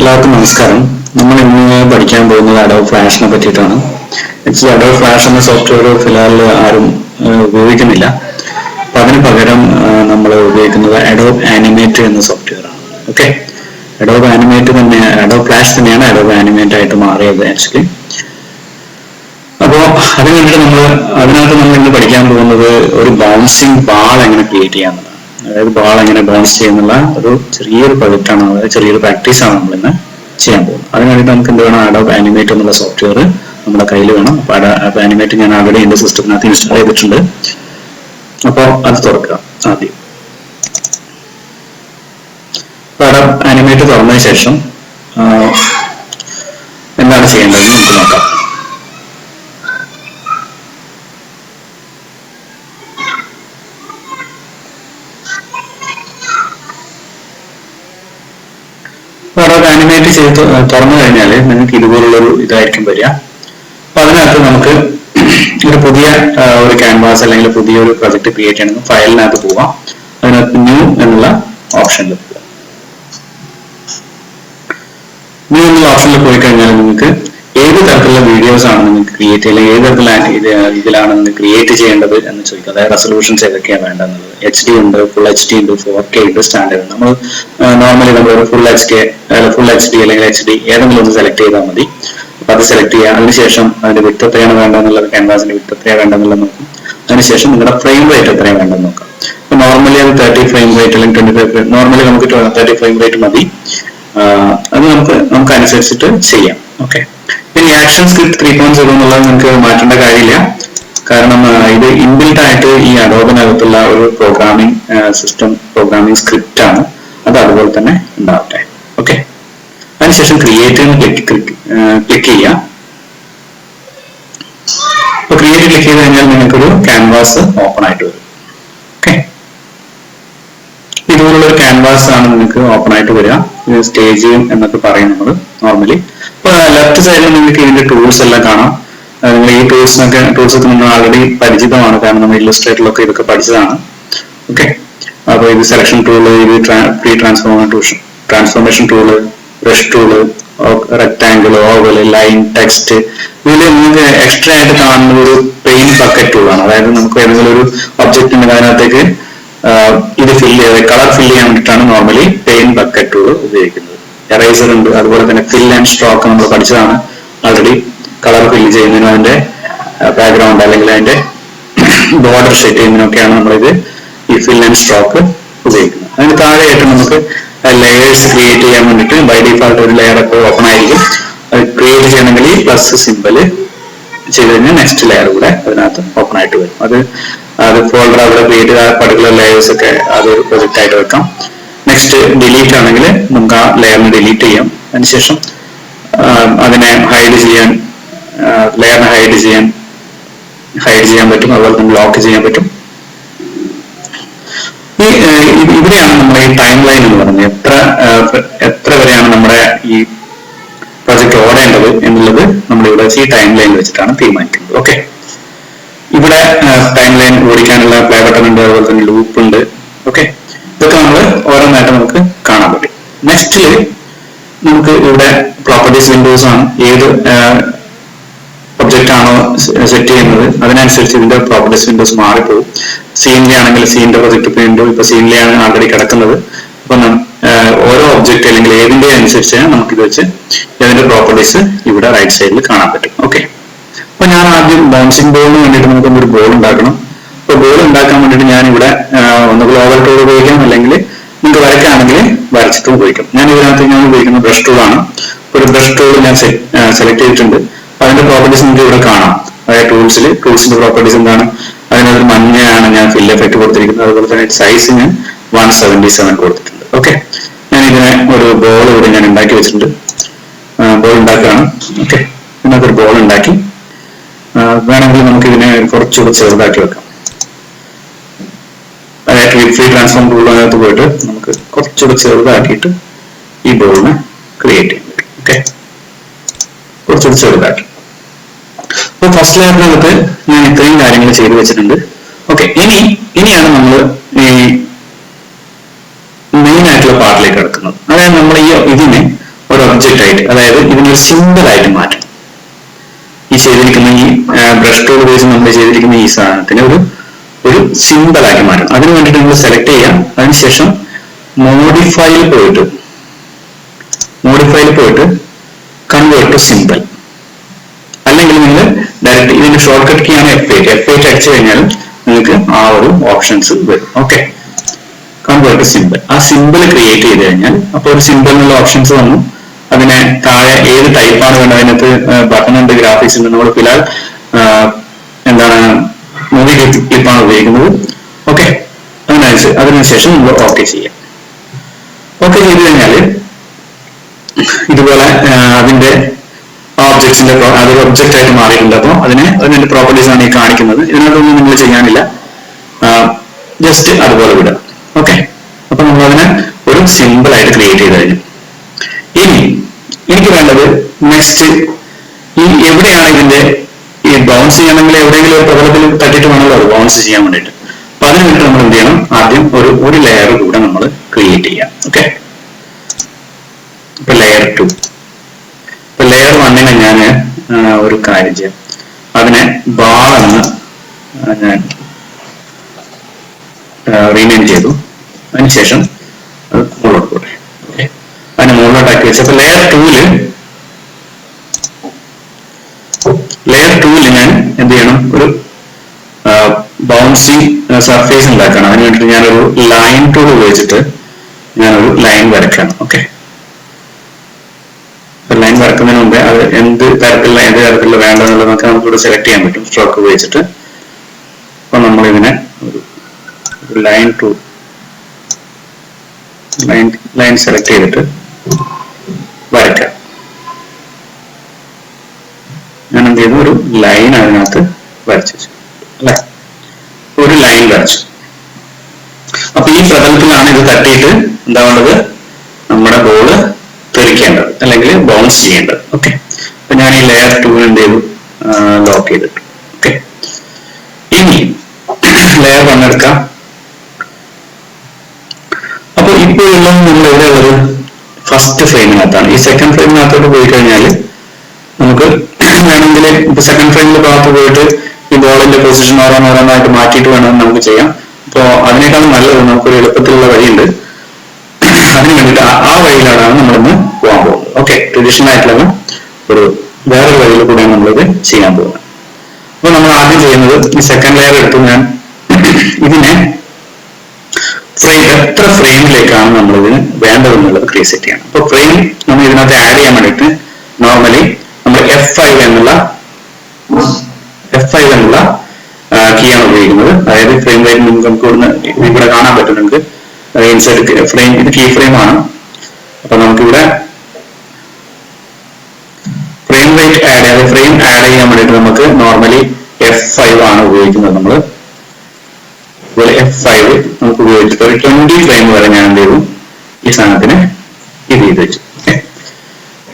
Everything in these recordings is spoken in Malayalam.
എല്ലാവർക്കും നമസ്കാരം. നമ്മൾ ഇന്ന് പഠിക്കാൻ പോകുന്നത് അഡോബ് ഫ്ലാഷിനെ പറ്റിയിട്ടാണ്. ആക്ച്വലി അഡോബ് ഫ്ലാഷ് എന്ന സോഫ്റ്റ്വെയർ ഫിലാൽ ആരും ഉപയോഗിക്കുന്നില്ല. അപ്പൊ അതിന് പകരം നമ്മൾ ഉപയോഗിക്കുന്നത് അഡോബ് ആനിമേറ്റ് എന്ന സോഫ്റ്റ്വെയർ ആണ്. ഓക്കെ, അഡോബ് ആനിമേറ്റ് തന്നെ, അഡോബ് ഫ്ലാഷ് തന്നെയാണ് അഡോബ് ആനിമേറ്റ് ആയിട്ട് മാറിയത് ആക്ച്വലി. അപ്പോൾ അതിന് വേണ്ടിയിട്ട് അതിനകത്ത് നമ്മൾ ഇന്ന് പഠിക്കാൻ പോകുന്നത് ഒരു ബൗൺസിങ് ബാൾ എങ്ങനെ ക്രിയേറ്റ് ചെയ്യാമെന്നതാണ്. അതായത് ബാൾ എങ്ങനെ ബൗൺസ് ചെയ്യുന്നുള്ള ഒരു ചെറിയൊരു പ്രൊജക്റ്റാണ്, അതായത് ചെറിയൊരു പ്രാക്ടീസാണ് നമ്മൾ ഇന്ന് ചെയ്യാൻ പോകുന്നത്. അതിന് വേണ്ടിയിട്ട് നമുക്ക് എന്ത് വേണം, അഡോബ് ആനിമേറ്റ് എന്നുള്ള സോഫ്റ്റ്വെയർ നമ്മുടെ കയ്യിൽ വേണം. അപ്പോൾ അഡോബ് ആനിമേറ്റ് ഞാൻ ആൾറെഡി എൻ്റെ സിസ്റ്റത്തിനകത്ത് ഇൻസ്റ്റാൾ ചെയ്തിട്ടുണ്ട്. അപ്പോൾ അത് തുറക്കുക ആദ്യം. അപ്പോൾ അഡോബ് ആനിമേറ്റ് തുറന്നതിന് ശേഷം എന്താണ് ചെയ്യേണ്ടതെന്ന് നമുക്ക് നോക്കാം. അഡോബ് ആനിമേറ്റ് ചെയ്ത് തുറന്നു കഴിഞ്ഞാൽ നിങ്ങൾക്ക് ഇതുപോലുള്ളൊരു ഇതായിരിക്കും വരിക. അപ്പൊ അതിനകത്ത് നമുക്ക് ഒരു പുതിയ ഒരു ക്യാൻവാസ് അല്ലെങ്കിൽ പുതിയൊരു പ്രൊജക്ട് ക്രിയേറ്റ് ചെയ്യണമെങ്കിൽ ഫയലിനകത്ത് പോവാം. അതിനകത്ത് ന്യൂ എന്നുള്ള ഓപ്ഷനിൽ പോവാം. ന്യൂ എന്നുള്ള ഓപ്ഷനിൽ പോയി കഴിഞ്ഞാൽ നിങ്ങൾക്ക് ഏത് തരത്തിലുള്ള വീഡിയോസ് ആണ് നിങ്ങൾക്ക് ക്രിയേറ്റ് ചെയ്യുക, ഏത് തരത്തിലാണ് ഇതിലാണ് നിങ്ങൾ ക്രിയേറ്റ് ചെയ്യേണ്ടത് എന്ന് ചോദിക്കുക. അതായത് റെസൊല്യൂഷൻസ് ഏതൊക്കെയാണ് വേണ്ടതെന്നുള്ളത്. HD ഉണ്ട്, ഫുൾ HD ഉണ്ട്, 4K ഉണ്ട്, സ്റ്റാൻഡേർഡ് ഉണ്ട്. നമ്മൾ നോർമലി നമ്മൾ ഫുൾ HD അല്ലെങ്കിൽ HD ഏതെങ്കിലും ഒന്ന് സെലക്ട് ചെയ്താൽ മതി. അപ്പൊ അത് സെലക്ട് ചെയ്യുക. അതിനുശേഷം അതിന്റെ വിഡ്ത് എത്രയാണ് വേണ്ടതെന്നുള്ളത്, ക്യാൻവാസിന്റെ വിഡ്ത് എത്രയാണ് വേണ്ടതെന്നുള്ളത് നോക്കും. അതിനുശേഷം നിങ്ങളുടെ ഫ്രെയിം റേറ്റ് എത്രയാണ് വേണ്ടതെന്ന് നോക്കാം. അപ്പൊ നോർമലി അത് 30 ഫ്രെയിം റേറ്റ് അല്ലെങ്കിൽ 25 നോർമലി നമുക്ക് 30 ഫ്രെയിം റേറ്റ് മതി. അത് നമുക്ക് അനുസരിച്ചിട്ട് ചെയ്യാം. ഓക്കെ, ഇനി ആക്ഷൻ സ്ക്രിപ്റ്റ് 3.0 എന്നുള്ളത് നിങ്ങൾക്ക് മാറ്റേണ്ട കാര്യമില്ല. കാരണം ഇത് ഇൻബിൽറ്റ് ആയിട്ട് ഈ അഡോബിനകത്തുള്ള ഒരു പ്രോഗ്രാമിംഗ് സിസ്റ്റം, പ്രോഗ്രാമിംഗ് സ്ക്രിപ്റ്റ് ആണ്. അത് അതുപോലെ തന്നെ ഉണ്ടാവട്ടെ. ഓക്കെ, അതിനുശേഷം ക്രിയേറ്റ് ക്ലിക്ക് ചെയ്യുക. അപ്പൊ ക്രിയേറ്റ് ക്ലിക്ക് ചെയ്ത് കഴിഞ്ഞാൽ നിങ്ങൾക്കൊരു ക്യാൻവാസ് ഓപ്പൺ ആയിട്ട് വരും. ഓക്കെ, ഇതുപോലുള്ള ഒരു ക്യാൻവാസ് ആണ് നിങ്ങൾക്ക് ഓപ്പൺ ആയിട്ട് വരിക. സ്റ്റേജ് എന്നൊക്കെ പറയും നമ്മൾ നോർമലി. ഇപ്പൊ ലെഫ്റ്റ് സൈഡിൽ നിങ്ങൾക്ക് ഇതിന്റെ ടൂൾസ് എല്ലാം കാണാം. നിങ്ങൾ ഈ ടൂൾസൊക്കെ നമ്മൾ ആൾറെഡി പരിചിതമാണ്, കാരണം നമ്മൾ ഇല്ലസ്ട്രേറ്ററിലൊക്കെ ഇതൊക്കെ പഠിച്ചതാണ്. ഓക്കെ, അപ്പൊ ഇത് സെലക്ഷൻ ടൂള്, ഇത് pre transformation tool, brush tool, rectangle, oval, line, text. ഇതിൽ നിങ്ങൾക്ക് എക്സ്ട്രാ ആയിട്ട് കാണുന്ന ഒരു പെയിന്റ് ബക്കറ്റ് ടൂളാണ്. അതായത് നമുക്ക് ഏതെങ്കിലും ഒരു ഒബ്ജക്റ്റ് ഉണ്ട്, അതിനകത്തേക്ക് ഇത് കളർ ഫില്ല് ചെയ്യാൻ വേണ്ടിയിട്ടാണ് നോർമലി പെയിന്റ് ബക്കറ്റ് ടൂൾ ഉപയോഗിക്കുന്നത്. എറേസർ ഉണ്ട്, അതുപോലെ തന്നെ ഫിൽ ആൻഡ് സ്ട്രോക്ക് നമ്മൾ പഠിച്ചതാണ് ആൾറെഡി. കളർ ഫില്ല് ചെയ്യുന്നതിനും അതിന്റെ ബാക്ക്ഗ്രൗണ്ട് അല്ലെങ്കിൽ അതിന്റെ ബോർഡർ സെറ്റ് ചെയ്യുന്നതിനൊക്കെയാണ് നമ്മളിത് ഈ ഫിൽ ആൻഡ് സ്ട്രോക്ക് ഉപയോഗിക്കുന്നത്. അതിന് താഴെയായിട്ട് നമുക്ക് ലെയേഴ്സ് ക്രിയേറ്റ് ചെയ്യാൻ വേണ്ടിയിട്ട് ബൈ ഡിഫാൾട്ട് ഒരു ലെയർ ഒക്കെ ഓപ്പൺ ആയിരിക്കും. അത് ക്രിയേറ്റ് ചെയ്യണമെങ്കിൽ ഈ പ്ലസ് സിമ്പിള് ചെയ്ത് കഴിഞ്ഞാൽ നെക്സ്റ്റ് ലെയർ കൂടെ അതിനകത്ത് ഓപ്പൺ ആയിട്ട് വരും. അത് ഫോൾഡർ അവിടെ ക്രിയേറ്റ് ചെയ്ത പർട്ടിക്കുലർ ലെയേഴ്സ് ഒക്കെ അതൊരു പ്രൊജക്റ്റ് ആയിട്ട് വെക്കാം. നെക്സ്റ്റ് ഡിലീറ്റ് ആണെങ്കിൽ നമുക്ക് ആ ലെയറിന് ഡിലീറ്റ് ചെയ്യാം. അതിനുശേഷം അതിനെ ഹൈഡ് ചെയ്യാൻ, ലെയറിനെ ഹൈഡ് ചെയ്യാൻ പറ്റും. അതുപോലെ തന്നെ ലോക്ക് ചെയ്യാൻ പറ്റും. ഇവിടെയാണ് നമ്മുടെ ഈ ടൈം ലൈൻ എന്ന് പറയുന്നത്. എത്ര വരെയാണ് നമ്മുടെ ഈ പ്രൊജക്ട് ഓടേണ്ടത് എന്നുള്ളത് നമ്മളിവിടെ ഈ ടൈം ലൈൻ വെച്ചിട്ടാണ് തീരുമാനിക്കുന്നത്. ഓക്കെ, ഇവിടെ ടൈം ലൈൻ ഓടിക്കാനുള്ള പ്ലേ ബട്ടൺ ഉണ്ട്, അതുപോലെ തന്നെ ലൂപ്പ് ഉണ്ട്. ഓക്കെ, ഇതൊക്കെ നമ്മൾ ഓരോന്നായിട്ട് നമുക്ക് കാണാൻ പറ്റും. നെക്സ്റ്റില് നമുക്ക് ഇവിടെ പ്രോപ്പർട്ടീസ് വിൻഡോസ് ആണ്. ഏത് ഒബ്ജക്റ്റ് ആണോ സെറ്റ് ചെയ്യുന്നത് അതിനനുസരിച്ച് ഇതിന്റെ പ്രോപ്പർട്ടീസ് വിൻഡോസ് മാറിപ്പോകും. സീനിലെ ആണെങ്കിൽ സീനിന്റെ പ്രൊജക്ട് വിൻഡോ ഇപ്പൊ സീനിലെയാണ് ആൾറെഡി കിടക്കുന്നത്. അപ്പൊ ഓരോ ഒബ്ജക്റ്റ് അല്ലെങ്കിൽ ഏതിന്റെ അനുസരിച്ച് നമുക്ക് ഇത് വെച്ച് ഇതിന്റെ പ്രോപ്പർട്ടീസ് ഇവിടെ റൈറ്റ് സൈഡിൽ കാണാൻ പറ്റും. ഓക്കെ, അപ്പൊ ഞാൻ ആദ്യം ബൗൺസിംഗ് ബോളിന് വേണ്ടിയിട്ട് നമുക്ക് ഒരു ബോൾ ഉണ്ടാക്കണം. അപ്പൊ ബോൾ ഉണ്ടാക്കാൻ വേണ്ടിയിട്ട് ഞാൻ ഇവിടെ ഒന്നുകിൽ ഓവൽ ടൂൾ ഉപയോഗിക്കാം, അല്ലെങ്കിൽ നിങ്ങൾക്ക് വരയ്ക്കാണെങ്കിൽ വരച്ചിട്ടും ഉപയോഗിക്കാം. ഞാൻ ഉപയോഗിക്കുന്ന ബ്രഷ് ടൂളാണ്. ഒരു ബ്രഷ് ടൂൾ ഞാൻ സെലക്ട് ചെയ്തിട്ടുണ്ട്. അപ്പൊ അതിന്റെ പ്രോപ്പർട്ടീസ് നിങ്ങൾക്ക് ഇവിടെ കാണാം. അതായത് ടൂൾസിന്റെ പ്രോപ്പർട്ടീസ് എന്താണ്, അതിനകത്ത് മഞ്ഞയാണ് ഞാൻ ഫിൽ എഫക്ട് കൊടുത്തിരിക്കുന്നത്. അതുപോലെ തന്നെ സൈസ് ഞാൻ 177 കൊടുത്തിട്ടുണ്ട്. ഓക്കെ, ഞാൻ ഇതിനെ ഒരു ബോൾ ഇവിടെ ഞാൻ ഉണ്ടാക്കി വെച്ചിട്ടുണ്ട്. ബോൾ ഉണ്ടാക്കുകയാണ്. ഓക്കെ, ഇതിനകത്തൊരു ബോൾ ഉണ്ടാക്കി. വേണമെങ്കിൽ നമുക്ക് ഇതിനെ കുറച്ചുകൂടെ ചെറുതാക്കി വെക്കാം. അതായത് ഫ്രീ ട്രാൻസ്ഫോം ടൂളിനകത്ത് പോയിട്ട് നമുക്ക് കുറച്ചുകൂടെ ചെറുതാക്കിയിട്ട് ഈ ബോളിനെ ക്രിയേറ്റ് ചെയ്യാൻ പറ്റും. ഓക്കെ, കുറച്ചുകൂടെ ചെറുതാക്കി. അപ്പൊ ഫസ്റ്റ് ലെയറിനകത്ത് ഞാൻ ഇത്രയും കാര്യങ്ങൾ ചെയ്തു വെച്ചിട്ടുണ്ട്. ഓക്കെ, ഇനിയാണ് നമ്മൾ ഈ മെയിൻ ആയിട്ടുള്ള പാർട്ടിലേക്ക് കിടക്കുന്നത്. അതായത് നമ്മൾ ഇതിനെ ഒരു ഒബ്ജക്റ്റ് ആയിട്ട്, അതായത് ഇതിനൊരു സിമ്പിൾ ആയിട്ട് മാറ്റണം. ഈ ചെയ്തിരിക്കുന്ന ഈ ബ്രഷ് ടൂൾ ഉപയോഗിച്ച് നമ്മൾ ചെയ്തിരിക്കുന്ന ഈ സാധനത്തിന് ഒരു സിമ്പിൾ ആക്കി മാറ്റണം. അതിന് വേണ്ടിയിട്ട് നിങ്ങൾ സെലക്ട് ചെയ്യാം. അതിനുശേഷം മോഡിഫൈയിൽ പോയിട്ട് കൺവേർട്ട് ടു സിമ്പിൾ, അല്ലെങ്കിൽ നിങ്ങൾ ഡയറക്റ്റ് ഇതിന്റെ ഷോർട്ട് കട്ട് കീ ആണ് F8 അടിച്ചു കഴിഞ്ഞാൽ നിങ്ങൾക്ക് ആ ഒരു ഓപ്ഷൻസ് വരും. Okay, convert to simple. ആ സിമ്പിൾ ക്രിയേറ്റ് ചെയ്ത് കഴിഞ്ഞാൽ അപ്പോൾ ഒരു സിമ്പിൾ എന്നുള്ള ഓപ്ഷൻസ് വന്നു. അതിനെ താഴെ ഏത് ടൈപ്പാണ് വേണ്ടത്, അതിനകത്ത് ബട്ടൺ ഉണ്ട്, ഗ്രാഫിക്സ് ഉണ്ട്. നമ്മൾ ഫിലാൽ എന്താണ് മൂവി ക്ലിപ്പാണ് ഉപയോഗിക്കുന്നത്. ഓക്കെ, അതിനുശേഷം നമ്മൾ ഓക്കെ ചെയ്യാം. ഓക്കെ ചെയ്ത് കഴിഞ്ഞാൽ ഇതുപോലെ അതിന്റെ ഓബ്ജക്ട്സിന്റെ അത് ഒബ്ജക്റ്റ് ആയിട്ട് മാറിയിട്ടുണ്ട്. അപ്പോൾ അതിന്റെ പ്രോപ്പർട്ടീസ് ആണ് ഈ കാണിക്കുന്നത്. ഇതിനകത്തൊന്നും നിങ്ങൾ ചെയ്യാനില്ല, ജസ്റ്റ് അതുപോലെ വിടുക. ഓക്കെ, അപ്പൊ നമ്മൾ അതിനെ ഒരു സിമ്പിൾ ആയിട്ട് ക്രിയേറ്റ് ചെയ്ത് കഴിഞ്ഞു. ഇനി എനിക്ക് വേണ്ടത് നെക്സ്റ്റ് ഈ എവിടെയാണ് ഇതിന്റെ ഈ ബൗൺസ് ചെയ്യണമെങ്കിൽ എവിടെയെങ്കിലും ഒരു പ്രതലത്തിൽ തട്ടിട്ട് വേണമല്ലോ അത് ബൗൺസ് ചെയ്യാൻ വേണ്ടിയിട്ട്. അപ്പൊ അതിന് വേണ്ടി നമ്മൾ എന്ത് ചെയ്യണം, ആദ്യം ഒരു ലെയർ കൂടെ നമ്മൾ ക്രിയേറ്റ് ചെയ്യാം. ഓക്കെ, ഇപ്പൊ ലെയർ 2. ഇപ്പൊ ലെയർ 1നെ ഞാൻ ഒരു കാര്യം ചെയ്യാം, അതിനെ ബാർ എന്ന് ഞാൻ റീനെയിം ചെയ്തു. അതിനുശേഷം അത് മുകളിലോട്ട് പോട്ടെ. ഓക്കെ, അതിനെ മുകളിലോട്ടാക്കി വെച്ചു. അപ്പൊ ലെയർ 2ൽ ഞാൻ എന്ത് ചെയ്യണം, ഒരു ബൗൺസി സർഫേസ് ഉണ്ടാക്കണം. അതിന് വേണ്ടിയിട്ട് ഞാനൊരു ലൈൻ ടൂൾ ഉപയോഗിച്ചിട്ട് ഞാനൊരു ലൈൻ വരയ്ക്കണം. ഓക്കെ, ലൈൻ വരക്കുന്നതിന് മുമ്പേ അത് ഏത് തരത്തിലുള്ള വേണ്ടതെന്നുള്ളത് നമുക്ക് ഇവിടെ സെലക്ട് ചെയ്യാൻ പറ്റും സ്ട്രോക്ക് ഉപയോഗിച്ചിട്ട്. അപ്പൊ നമ്മൾ ഇതിനെ ഒരു ലൈൻ സെലക്ട് ചെയ്തിട്ട് വരയ്ക്കാം. ഞാൻ എന്ത് ചെയ്യുന്നു, ഒരു ലൈൻ അതിനകത്ത് വരച്ചു അല്ലെ, ഒരു ലൈൻ വരച്ചു. അപ്പൊ ഈ പ്രതലത്തിലാണ് ഇത് തട്ടിയിട്ട് എന്താവേണ്ടത്, നമ്മുടെ ബോള് തെറിക്കേണ്ടത് അല്ലെങ്കിൽ ബൗൺസ് ചെയ്യേണ്ടത്. ഓക്കെ, അപ്പൊ ഞാൻ ഈ ലെയർ 2 എന്ത് ചെയ്തു, ലോക്ക് ചെയ്തിട്ടു. ഓക്കെ, ഇനി ലെയർ 1 എടുക്കാം. അപ്പൊ ഇപ്പോൾ ഉള്ളത് നമ്മൾ എവിടെ ഉള്ളത്, ഫസ്റ്റ് ഫ്രെയിമിനകത്താണ്. ഈ സെക്കൻഡ് ഫ്രെയിമിനകത്തോട്ട് പോയി കഴിഞ്ഞാൽ നമുക്ക് വേണമെങ്കിൽ ഇപ്പൊ സെക്കൻഡ് ഫ്രെയിമിന്റെ ഭാഗത്ത് പോയിട്ട് ഈ ബോളിന്റെ പൊസിഷൻ ഓരോന്നോരോന്നായിട്ട് മാറ്റിയിട്ട് വേണമെന്ന് നമുക്ക് ചെയ്യാം. അപ്പോ അതിനേക്കാൾ നല്ലത് നമുക്കൊരു എളുപ്പത്തിലുള്ള വഴിയുണ്ട്. അതിന് വേണ്ടിയിട്ട് ആ വഴിയിലാണ് നമ്മളിന്ന് പോകാൻ പോകുന്നത്. ഓക്കെ, ട്രഡീഷണൽ ആയിട്ടുള്ള വേറൊരു വഴിയിൽ കൂടെയാണ് നമ്മളിത് ചെയ്യാൻ പോകുന്നത്. അപ്പൊ നമ്മൾ ആദ്യം ചെയ്യുന്നത് ഈ സെക്കൻഡ് ലെയർ എടുത്ത് ഞാൻ ഇതിനെ എത്ര ഫ്രെയിമിലേക്കാണ് നമ്മളിതിന് വേണ്ടതെന്നുള്ളത് സെറ്റ് ചെയ്യണം. അപ്പൊ ഫ്രെയിം നമ്മൾ ഇതിനകത്ത് ആഡ് ചെയ്യാൻ വേണ്ടിയിട്ട് നോർമലി നമ്മൾ F5 എന്നുള്ള കീ ആണ് ഉപയോഗിക്കുന്നത്. അതായത് ഫ്രെയിം റേറ്റ് നമുക്ക് ഇവിടെ കാണാൻ പറ്റുന്നുണ്ട്. ഇൻസെർട്ട് ഫ്രെയിം, ഇത് കീ ഫ്രെയിം ആണ്. അപ്പൊ നമുക്കിവിടെ ഫ്രെയിം റേറ്റ് ഫ്രെയിം ആഡ് ചെയ്യാൻ വേണ്ടിയിട്ട് നമുക്ക് നോർമലി F5 ആണ് ഉപയോഗിക്കുന്നത്. നമ്മൾ F5 നമുക്ക് ഉപയോഗിച്ചിട്ട് ഒരു 20 ഫ്രെയിം വരെ ഞാൻ എന്ത് ചെയ്തു, ഈ സാധനത്തിന് ഇത് ചെയ്ത് വെച്ചു.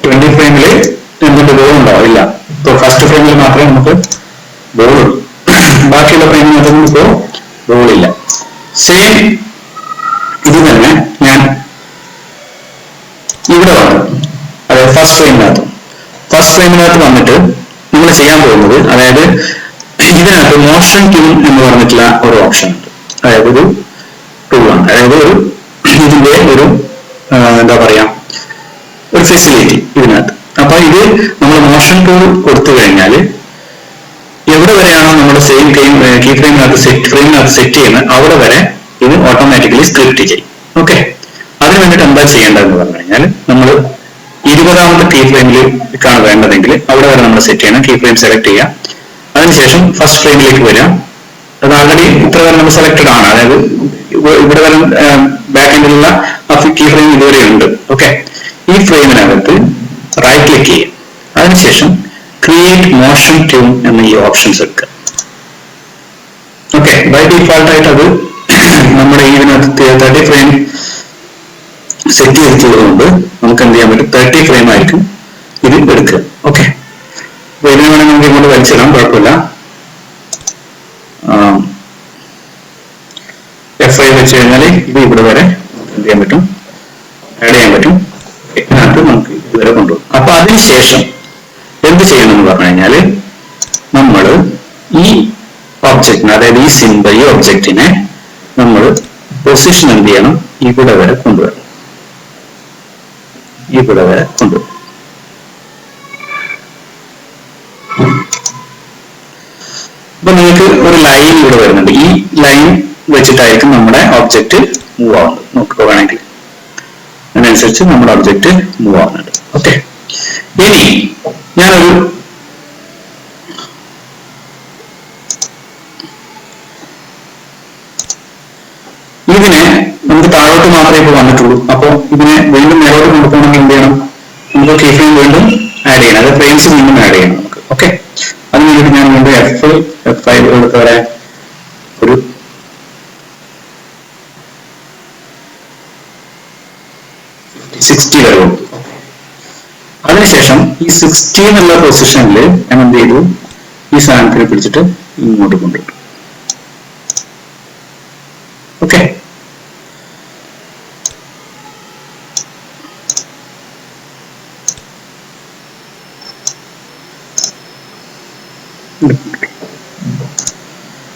20 ഫ്രെയിമില് എന്തുകൊണ്ട് ബോൾ ഉണ്ടാവില്ല. ഇപ്പൊ ഫസ്റ്റ് ഫ്രെയിമിൽ മാത്രമേ നമുക്ക് ബോൾ ഉള്ളൂ, ബാക്കിയുള്ള ഫ്രെയിമിനകത്ത് നമുക്ക് ബോളില്ല. സെയിം ഇത് തന്നെ ഞാൻ ഇവിടെ വന്നു, അതായത് ഫസ്റ്റ് ഫ്രെയിമിനകത്ത് വന്നിട്ട് നമ്മൾ ചെയ്യാൻ പോകുന്നത്, അതായത് ഇതിനകത്ത് മോഷൻ ട്യൂൺ എന്ന് പറഞ്ഞിട്ടുള്ള ഒരു ഓപ്ഷൻ ഉണ്ട്. അതായത് ഒരു ടൂളാണ്, അതായത് ഇതിന്റെ എന്താ പറയാ, ഒരു ഫെസിലിറ്റി ഇതിനകത്ത്. അപ്പൊ ഇത് നമ്മൾ മോഷൻ ടൂൾ കൊടുത്തു കഴിഞ്ഞാൽ എവിടെ വരെയാണോ നമ്മുടെ സെയിം കീ ഫ്രെയിമിനകത്ത് സെറ്റ് ചെയ്യുന്നത് അവിടെ വരെ ഇത് ഓട്ടോമാറ്റിക്കലി സ്ക്രിപ്റ്റ് ചെയ്യും. ഓക്കെ, അതിന് വേണ്ടിയിട്ട് എന്താ ചെയ്യേണ്ടതെന്ന് പറഞ്ഞു കഴിഞ്ഞാൽ നമ്മൾ 20ാമത്തെ കീ ഫ്രെയിമിലേക്കാണ് വേണ്ടതെങ്കിൽ അവിടെ വരെ നമ്മൾ സെറ്റ് ചെയ്യണം. കീ ഫ്രെയിം സെലക്ട് ചെയ്യാം. അതിനുശേഷം ഫസ്റ്റ് ഫ്രെയിമിലേക്ക് വരാം. അത് ആൾറെഡി ഇത്ര വരെ നമ്മൾ സെലക്ടഡ് ആണ്, അതായത് ഇവിടെ വരെ ബാക്ക് എൻഡിലുള്ള കീ ഫ്രെയിം ഇതുവരെ ഉണ്ട്. ഓക്കെ, ഈ ഫ്രെയിമിനകത്ത് റൈറ്റ് ക്ലിക്ക് ചെയ്യും. അതിനുശേഷം ക്രിയേറ്റ് മോഷൻ ട്യൂൺ എന്ന ഈ ഓപ്ഷൻസ് എടുക്കുക. ഓക്കെ, ബൈ ഡിഫാൾട്ട് ആയിട്ട് അത് നമ്മുടെ ഇതിനകത്ത് 30 ഫ്രെയിം സെറ്റ് ചെയ്തിട്ടുള്ളതുകൊണ്ട് നമുക്ക് എന്ത് ചെയ്യാൻ പറ്റും, 30 ഫ്രെയിം ആയിരിക്കും ഇത് എടുക്കുക. ഓക്കെ, അപ്പൊ ഇതിനെ വേണമെങ്കിൽ നമുക്ക് ഇങ്ങോട്ട് വലിച്ചിടാം, കുഴപ്പമില്ല. F5 വെച്ച് കഴിഞ്ഞാൽ ഇത് ഇവിടെ വരെ എന്ത് ചെയ്യാൻ പറ്റും, ആഡ് ചെയ്യാൻ പറ്റും. ഇതിനകത്ത് നമുക്ക് ഇതുവരെ കൊണ്ടുപോകും. അപ്പൊ അതിനുശേഷം എന്ത് ചെയ്യണം എന്ന് പറഞ്ഞു കഴിഞ്ഞാല് നമ്മൾ ഈ ഒബ്ജക്റ്റിനെ, അതായത് ഈ സിമ്പിൾ, ഈ ഒബ്ജക്റ്റിനെ നമ്മൾ പൊസിഷൻ എന്ത് ചെയ്യണം, ഇവിടെ വരെ കൊണ്ടുവരണം. ഇവിടെ വരെ കൊണ്ടുവരും. അപ്പൊ നിങ്ങൾക്ക് ഒരു ലൈൻ ഇവിടെ വരുന്നുണ്ട്. ഈ ലൈൻ വെച്ചിട്ടായിരിക്കും നമ്മുടെ ഒബ്ജക്റ്റ് മൂവ് ആവുന്നത്. നോക്കുകയാണെങ്കിൽ അതിനനുസരിച്ച് നമ്മുടെ ഒബ്ജക്റ്റ് മൂവ് ആവുന്നുണ്ട്. ഓക്കെ, ഇനി ഞാനൊരു ഇതിനെ നമുക്ക് താഴോട്ട് മാത്രമേ ഇപ്പോൾ വന്നിട്ടുള്ളൂ. അപ്പോൾ ഇതിനെ വീണ്ടും മേലോട്ട് കൊണ്ടുപോകണമെങ്കിൽ എന്ത് ചെയ്യണം, നമുക്ക് കീ ഫ്രെയിം വീണ്ടും ആഡ് ചെയ്യണം, അത് ഫ്രെയിംസ് വീണ്ടും ആഡ് ചെയ്യണം നമുക്ക്. ഓക്കെ, അതിന് വേണ്ടിയിട്ട് ഞാൻ വീണ്ടും F5 എടുത്ത് വരെ ഒരു $60 വരെ കൊടുത്തു. അതിനുശേഷം ഈ 60 എന്നുള്ള പൊസിഷനിൽ ഞാൻ എന്ത് ചെയ്തു, ഈ സാധനത്തിനെ പിടിച്ചിട്ട് ഇങ്ങോട്ട് കൊണ്ടുപോയി. ഓക്കെ,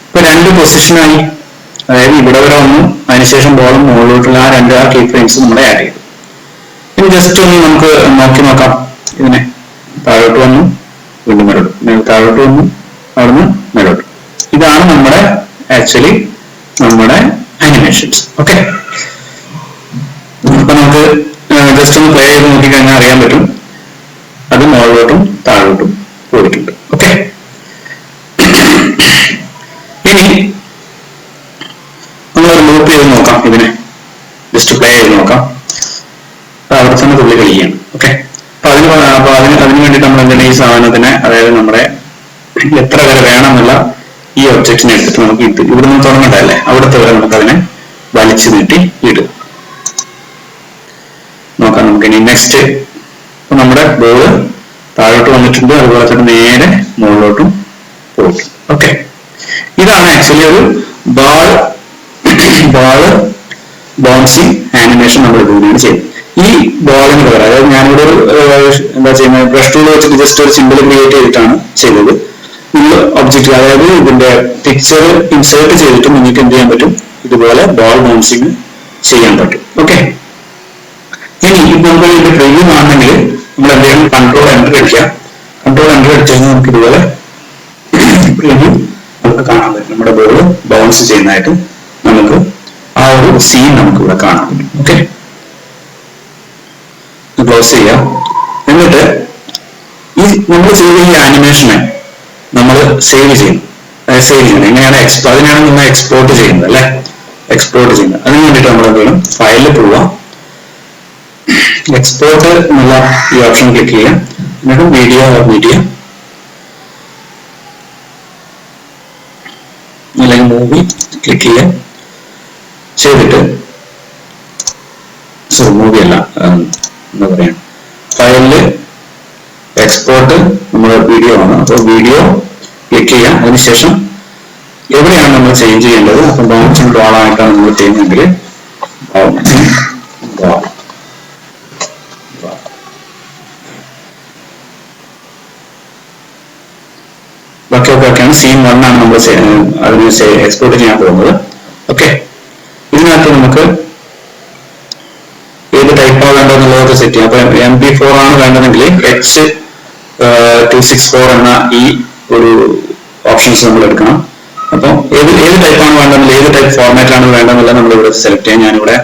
ഇപ്പൊ രണ്ട് പൊസിഷനായി. അതായത് ഇവിടെ വരെ വന്നു, അതിനുശേഷം ബോളും മുകളിലോട്ടുള്ള ആ കീ ഫ്രെയിംസ് നമ്മളെ ആഡ് ചെയ്തു. ഇനി ജസ്റ്റ് ഒന്ന് നമുക്ക് നോക്കാം. ഇതിനെ താഴോട്ട് വന്നു, വീണ്ടും മേലോട്ട്, താഴോട്ട് വന്നു, അവിടുന്ന് മേലോട്ട്. ഇതാണ് നമ്മുടെ ആക്ച്വലി നമ്മുടെ ആനിമേഷൻസ്. ഓക്കെ, അപ്പൊ നമുക്ക് ജസ്റ്റ് ഒന്ന് പ്ലേ ചെയ്ത് നോക്കിക്കഴിഞ്ഞാൽ അറിയാൻ പറ്റും അത് മുകളിലോട്ടും താഴോട്ടും പോയിട്ടുണ്ട്. ഓക്കെ, ഇനി നമ്മൾ ലൂപ്പ് ചെയ്ത് നോക്കാം. ഇതിനെ ജസ്റ്റ് പ്ലേ ചെയ്ത് നോക്കാം. അവിടെ തന്നെ തുള്ളി കളിക്കുകയാണ്. ഓക്കെ, അപ്പൊ അതിന് വേണ്ടിയിട്ട് നമ്മൾ എന്താണ് ഈ സാധനത്തിനെ, അതായത് നമ്മുടെ എത്ര വരെ വേണമെന്നുള്ള ഈ ഒബ്ജക്റ്റിനെ എടുത്തിട്ട് നമുക്ക് ഇവിടെ നിന്ന് തുടങ്ങണ്ടല്ലേ, അവിടുത്തെ വരെ നമുക്ക് അതിനെ വലിച്ചു നീട്ടി ഇടുക. നോക്കാം നമുക്ക് ഇനി നെക്സ്റ്റ്. അപ്പൊ നമ്മുടെ ബോള് താഴോട്ട് വന്നിട്ടുണ്ട്, അതുപോലെ തന്നെ നേരെ മുകളിലോട്ടും പോയിട്ടു. ഓക്കെ, ഇതാണ് ആക്ച്വലി ഒരു ബോൾ ബൗൺസിങ് ആനിമേഷൻ നമ്മൾ ഇതിനാണ് ചെയ്യുന്നത്. ഈ ബോളിന് പകരം, അതായത് ഞാനിവിടെ എന്താ ചെയ്യുന്നത്, ബ്രഷ് ടൂൾ വെച്ചിട്ട് ജസ്റ്റ് ഒരു സിമ്പിൾ ക്രിയേറ്റ് ചെയ്തിട്ടാണ് ചെയ്തത്. നിങ്ങൾ ഒബ്ജക്റ്റ്, അതായത് ഇതിന്റെ പിക്ചർ ഇൻസേർട്ട് ചെയ്തിട്ട് നിങ്ങൾക്ക് എന്ത് ചെയ്യാൻ പറ്റും, ഇതുപോലെ ബോൾ ബൗൺസിങ് ചെയ്യാൻ പറ്റും. ഓക്കെ, ഇനി നമ്മൾ ഇതിന്റെ പ്രിവ്യൂ ആണെങ്കിൽ നമ്മൾ എന്ത് ചെയ്യണം, കൺട്രോൾ എൻ്റർ അടിക്കുക. കൺട്രോൾ എൻ്റർ അടിച്ചു കഴിഞ്ഞാൽ നമുക്ക് ഇതുപോലെ പ്രിവ്യൂ നമുക്ക് കാണാൻ പറ്റും. നമ്മുടെ ബോൾ ബൗൺസ് ചെയ്യുന്നതായിട്ട് നമുക്ക് ആ ഒരു സീൻ നമുക്ക് ഇവിടെ കാണാൻ പറ്റും. ഓക്കെ, ക്ലോസ് ചെയ്യാം. എന്നിട്ട് ഈ നമ്മൾ ചെയ്ത ഈ ആനിമേഷനെ നമ്മൾ സേവ് ചെയ്യണം. എങ്ങനെയാണ് അതിനാണ് നമ്മൾ എക്സ്പോർട്ട് ചെയ്യുന്നത് അല്ലെ, എക്സ്പോർട്ട് ചെയ്യുന്നത്. അതിന് വേണ്ടിയിട്ട് നമ്മൾ എന്ത് ചെയ്യണം, ഫയലിൽ പോവാം, എക്സ്പോർട്ട് എന്നുള്ള ഈ ഓപ്ഷൻ ക്ലിക്ക് ചെയ്യാം. എന്നിട്ട് മീഡിയ അല്ലെങ്കിൽ മൂവി ക്ലിക്ക് ചെയ്യാം. ചെയ്തിട്ട് മൂവി അല്ല, എന്താ പറയാ, ഫയലില് എക്സ്പോർട്ട് നമ്മുടെ വീഡിയോ ആണ്. അപ്പോൾ വീഡിയോ ക്ലിക്ക് ചെയ്യാം. അതിനുശേഷം എവിടെയാണ് നമ്മൾ ചേഞ്ച് ചെയ്യേണ്ടത്, അപ്പൊ ബൗൺസിങ് ബോൾ ആയിട്ടാണ് നമ്മൾ ചെയ്യുന്നതെങ്കിൽ ബൗൺസിങ് ബോൾ, ബാക്കിയൊക്കെയാണ് സീൻ 1 ആണ് നമ്മൾ അതിന് എക്സ്പോർട്ട് ചെയ്യാൻ പോകുന്നത്. ഓക്കെ, ഇതിനകത്ത് നമുക്ക് ഏത് ടൈപ്പാണ് വേണ്ടതെന്നുള്ളതൊക്കെ സെറ്റ് ചെയ്യാം. അപ്പൊ MP4 ആണ് വേണ്ടതെങ്കിൽ H264 എന്ന ഈ ഒരു ഓപ്ഷൻസ് നമ്മൾ എടുക്കണം. അപ്പം ഏത് ടൈപ്പാണ് വേണ്ടതെങ്കിൽ, ഏത് ടൈപ്പ് ഫോർമാറ്റിലാണ് വേണ്ടതെന്നുള്ളത് നമ്മൾ ഇവിടെ സെലക്ട് ചെയ്യാം. ഞാനിവിടെ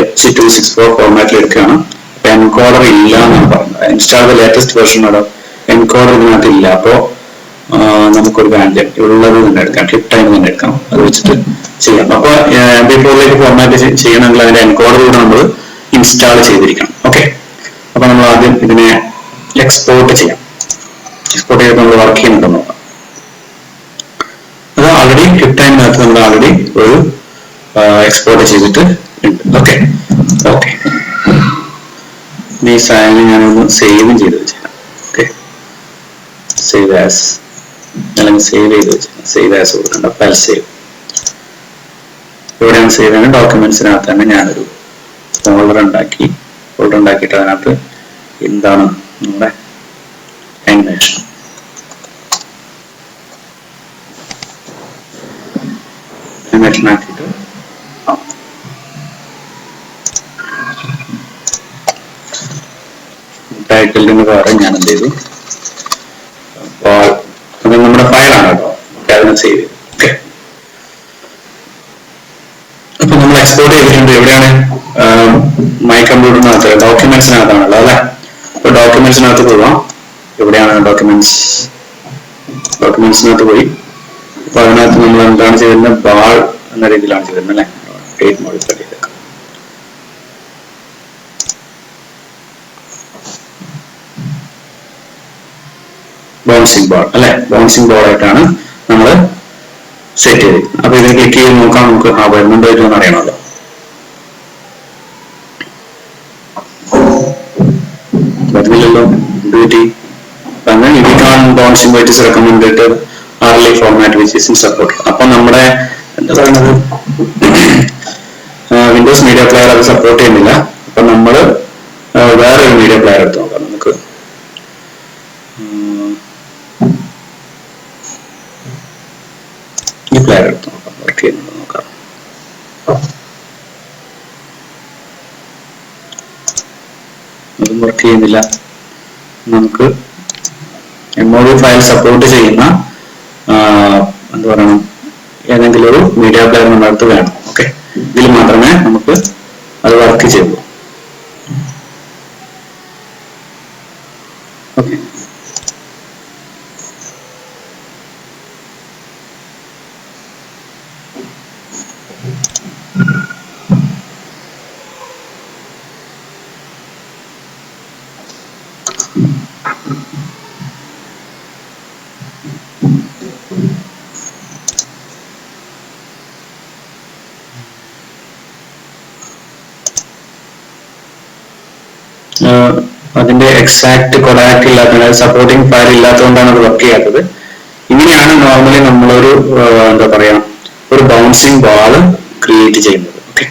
H264 ഫോർമാറ്റിൽ എടുക്കുകയാണ്. അപ്പൊ എൻകോഡർ ഇല്ല എന്നാണ് പറയുന്നത്. Install the latest version encoder ഇതിനകത്ത് ഇല്ല. അപ്പോ നമുക്കൊരു കാര്യം ഉള്ളത് തന്നെ എടുക്കാം, ക്ലിപ്പ് ടൈം തന്നെ എടുക്കാം, അത് വെച്ചിട്ട് ചെയ്യാം. അപ്പൊ MP4ലേക്ക് ഫോർമാറ്റ് ചെയ്യണമെങ്കിൽ അതിന്റെ എൻകോഡർ കൂടെ നമ്മൾ ഇൻസ്റ്റാൾ ചെയ്തിരിക്കണം. ഓക്കെ, അപ്പൊ നമ്മൾ ആദ്യം ഇതിനെ എക്സ്പോർട്ട് ചെയ്യാം. എക്സ്പോർട്ട് ചെയ്തിട്ട് നമ്മൾ വർക്ക് ചെയ്യുന്നുണ്ടോ നോക്കാം. അത് ഓൾറെഡി ക്ലിപ്പ് ടൈമിനകത്ത് നമ്മൾ ഓൾറെഡി ഒരു എക്സ്പോർട്ട് ചെയ്തിട്ട് ഉണ്ട്. ഓക്കെ, ഈ സാധനം ഞാനൊന്ന് സേവും ചെയ്ത് വെച്ചേക്കാം. ഓക്കെ, സേവ് ആസ് അല്ലെങ്കിൽ സേവ് ചെയ്ത് വെച്ചേക്കാം. സേവ് ആസ് കൊടുക്കണ്ട, ഫയൽ സേവ്. എവിടെയാണ് സേവ് ചെയ്യുന്നത്, ഡോക്യുമെന്റ്സിനകത്ത് തന്നെ ഞാനൊരു ഫോൾഡർ ഉണ്ടാക്കിയിട്ട് അതിനകത്ത് എന്താണ് നമ്മുടെ ആനിമേഷൻ. ആനിമേഷൻ ആക്കിയിട്ട് ടൈറ്റിലിന് പകരം ഞാൻ എന്ത് ചെയ്തു, അത് നമ്മുടെ ഫയലാണ് കേട്ടോ, അതിനെ സേവ് ചെയ്തു. ഓക്കെ, അപ്പൊ നമ്മൾ എക്സ്പോർട്ട് ചെയ്തിട്ടുണ്ട്. എവിടെയാണ്? മൈ കമ്പ്യൂട്ടറിനകത്ത് ഡോക്യുമെന്റ്സിനകത്താണല്ലോ അല്ലെ. അപ്പൊ ഡോക്യുമെന്റ്സിനകത്ത് പോവാം. എവിടെയാണ് ഡോക്യുമെന്റ്സിനകത്ത് പോയി. അപ്പൊ അതിനകത്ത് നമ്മൾ എന്താണ് ചെയ്യുന്നത്? ബാൾ എന്ന രീതിയിലാണ് ചെയ്യുന്നത് അല്ലെ. ഡേറ്റ് മോഡിഫൈ ചെയ്തേക്കാം. ബൗൺസിംഗ് ബോൾ അല്ലെ, ബൗൺസിംഗ് ബോൾ ആയിട്ടാണ് നമ്മൾ സെറ്റ് ചെയ്ത്. അപ്പൊ ഇതിൽ ക്ലിക്ക് ചെയ്ത് നോക്കാം, നമുക്ക് ആ വരുന്നുണ്ടോ എന്ന് അറിയണമല്ലോ. വരുന്നില്ലല്ലോ, duty bouncing white recommended early format which is in support. അപ്പൊ നമ്മുടെ എന്താ പറയുന്നത്, വിൻഡോസ് മീഡിയ പ്ലെയർ അത് സപ്പോർട്ട് ചെയ്യുന്നില്ല. അപ്പൊ നമ്മൾ വേറെ ഒരു മീഡിയ പ്ലെയർ എടുത്ത് നോക്കാം. നമുക്ക് ഈ പ്ലെയർ എടുത്ത് നോക്കാം, വർക്ക് ചെയ്യുന്നുണ്ടോ നോക്കാം. അതും വർക്ക് ചെയ്യുന്നില്ല. നമുക്ക് MOV ഫയൽ സപ്പോർട്ട് ചെയ്യുന്ന എന്താ പറയണം, ഏതെങ്കിലും ഒരു മീഡിയ പ്ലെയർ നമ്മുടെ അടുത്ത് വേണം. ഓക്കെ, ഇതിൽ മാത്രമേ നമുക്ക് അത് വർക്ക് ചെയ്യുള്ളൂ. ഓക്കെ, അതിന്റെ എക്സാക്ട് കൊഡാക്ക് ഇല്ലാത്ത, സപ്പോർട്ടിംഗ് ഫയൽ ഇല്ലാത്തതുകൊണ്ടാണ് അത് വർക്ക് ചെയ്യാത്തത്. ഇങ്ങനെയാണ് നോർമലി നമ്മളൊരു എന്താ പറയാ ഒരു ബൗൺസിംഗ് ബോൾ ക്രിയേറ്റ് ചെയ്യുന്നത്. ഓക്കെ,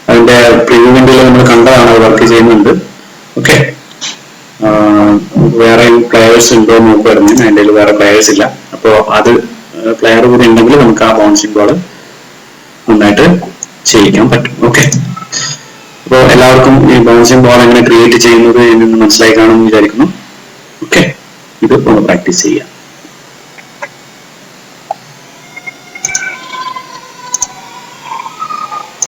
അതിന്റെ പ്രിവ്യൂ വിൻഡോയിൽ നമ്മൾ കണ്ടതാണ്, അത് വർക്ക് ചെയ്യുന്നുണ്ട്. ഓക്കെ, വേറെ പ്ലെയേഴ്സ് ഉണ്ടോ നോക്കുമായിരുന്നു. അതിൻ്റെ വേറെ പ്ലെയേഴ്സ് ഇല്ല. അപ്പോൾ അത് പ്ലെയർ കൂടി ഉണ്ടെങ്കിൽ നമുക്ക് ആ ബൗൺസിംഗ് ബോൾ നന്നായിട്ട് ചെയ്യിക്കാൻ പറ്റും. ഓക്കെ, അപ്പോൾ എല്ലാവർക്കും ഈ ബൗൺസിംഗ് ബോൾ എങ്ങനെ ക്രിയേറ്റ് ചെയ്യുന്നത് എന്ന് മനസ്സിലായി കാണുമെന്ന് വിചാരിക്കുന്നു. ഓക്കെ, ഇത് ഒന്ന് പ്രാക്ടീസ് ചെയ്യാം.